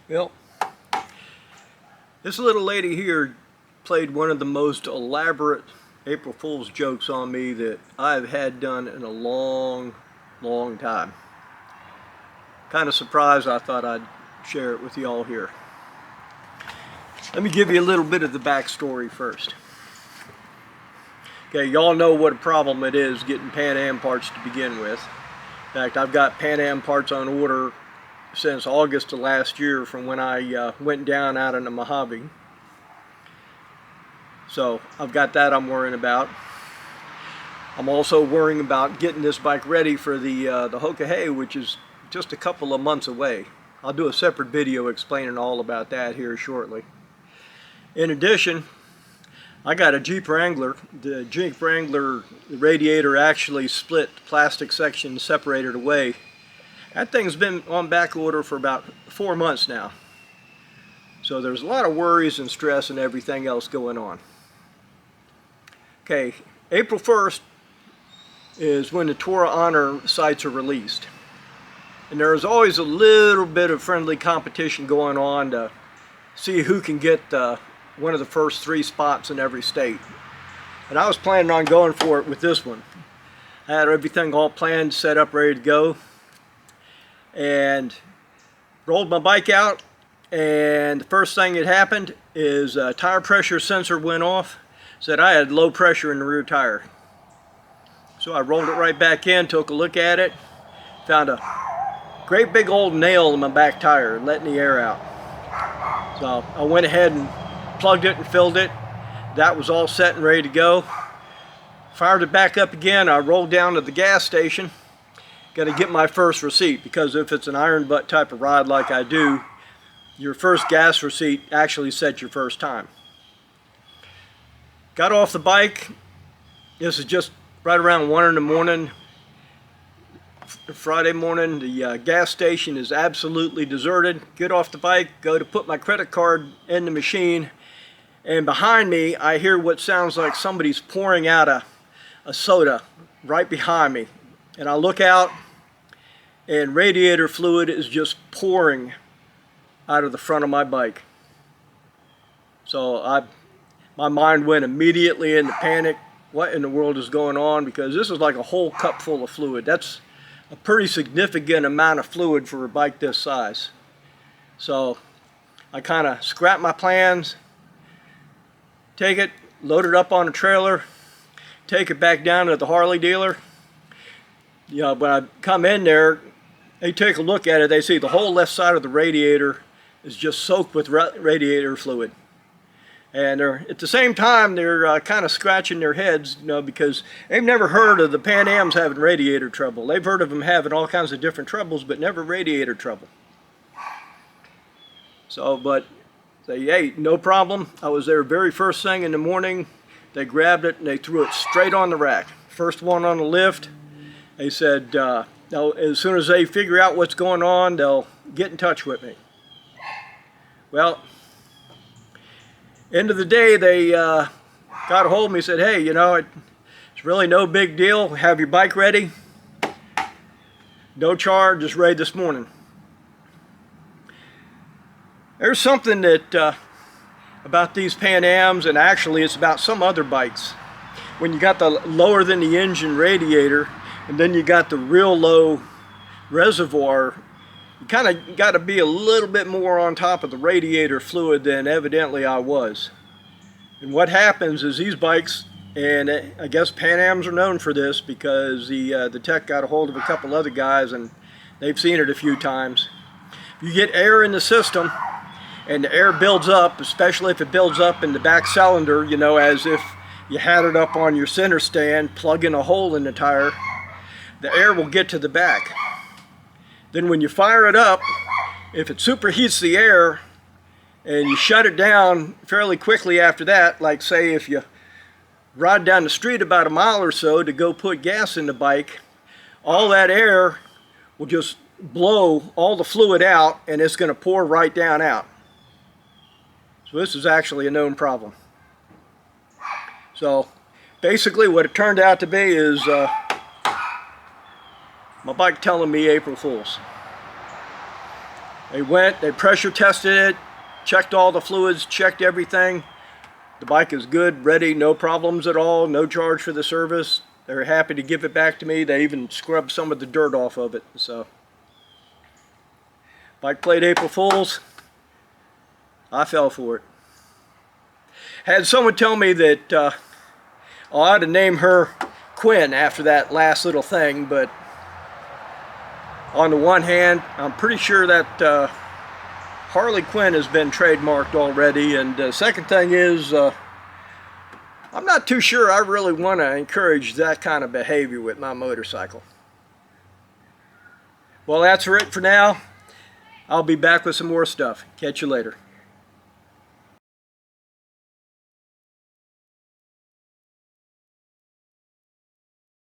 Well, this little lady here played one of the most elaborate April Fool's jokes on me that I've had done in a long time. Kind of surprised. I thought I'd share it with you all here. Let me give you a little bit of the backstory first. Okay, y'all know what a problem it is getting PanAm parts to begin with. In fact, I've got PanAm parts on order since August of last year from when I went down out in the Mojave. So I've got that I'm worrying about. I'm also worrying about getting this bike ready for the Hoka, which is just a couple of months away. I'll do a separate video explaining all about that here shortly. In addition, I got a Jeep Wrangler. The Jeep Wrangler radiator actually split, the plastic section separated away. That thing's been on back order for about 4 months now. So there's a lot of worries and stress and everything else going on. Okay, April 1st is when the Tour Honor sites are released. And there's always a little bit of friendly competition going on to see who can get one of the first 3 spots in every state. And I was planning on going for it with this one. I had everything all planned, set up, ready to go. And rolled my bike out, and the first thing that happened is a tire pressure sensor went off. Said I had low pressure in the rear tire. So I rolled it right back in, took a look at it, found a great big old nail in my back tire letting the air out. So I went ahead and plugged it and filled it. That was all set and ready to go. Fired it back up again. I rolled down to the gas station. Got to get my first receipt, because if it's an iron butt type of ride like I do, your first gas receipt actually sets your first time. Got off the bike. This is just right around 1 in the morning. Friday morning. The gas station is absolutely deserted. Get off the bike, go to put my credit card in the machine, and behind me I hear what sounds like somebody's pouring out a soda right behind me. And I look out, and radiator fluid is just pouring out of the front of my bike. So my mind went immediately into panic. What in the world is going on? Because this is like a whole cup full of fluid. That's a pretty significant amount of fluid for a bike this size. So I kind of scrapped my plans, take it, load it up on a trailer, take it back down to the Harley dealer. You know, when I come in there, they take a look at it, they see the whole left side of the radiator is just soaked with radiator fluid. And at the same time, they're kind of scratching their heads, you know, because they've never heard of the PanAms having radiator trouble. They've heard of them having all kinds of different troubles, but never radiator trouble. So, but say, hey, no problem. I was there very first thing in the morning. They grabbed it and they threw it straight on the rack. First one on the lift. They said, as soon as they figure out what's going on, they'll get in touch with me. Well, end of the day, they got a hold of me and said, hey, you know, it's really no big deal. Have your bike ready. No charge, just ready this morning. There's something that about these PanAms, and actually it's about some other bikes. When you got the lower than the engine radiator, and then you got the real low reservoir, you kind of got to be a little bit more on top of the radiator fluid than evidently I was. And what happens is these bikes, and I guess PanAms are known for this because the tech got a hold of a couple other guys and they've seen it a few times. You get air in the system and the air builds up, especially if it builds up in the back cylinder, you know, as if you had it up on your center stand, plugging a hole in the tire. The air will get to the back. Then when you fire it up, if it superheats the air and you shut it down fairly quickly after that, like say if you ride down the street about a mile or so to go put gas in the bike, all that air will just blow all the fluid out and it's going to pour right down out. So this is actually a known problem. So basically what it turned out to be is my bike telling me April Fools. They went, they pressure tested it, checked all the fluids, checked everything. The bike is good, ready, no problems at all, no charge for the service. They're happy to give it back to me. They even scrubbed some of the dirt off of it. So, bike played April Fools. I fell for it. Had someone tell me that I ought to name her Quinn after that last little thing, but on the one hand, I'm pretty sure that Harley Quinn has been trademarked already, and the second thing is I'm not too sure I really want to encourage that kind of behavior with my motorcycle. Well, that's it for now. I'll be back with some more stuff. Catch you later.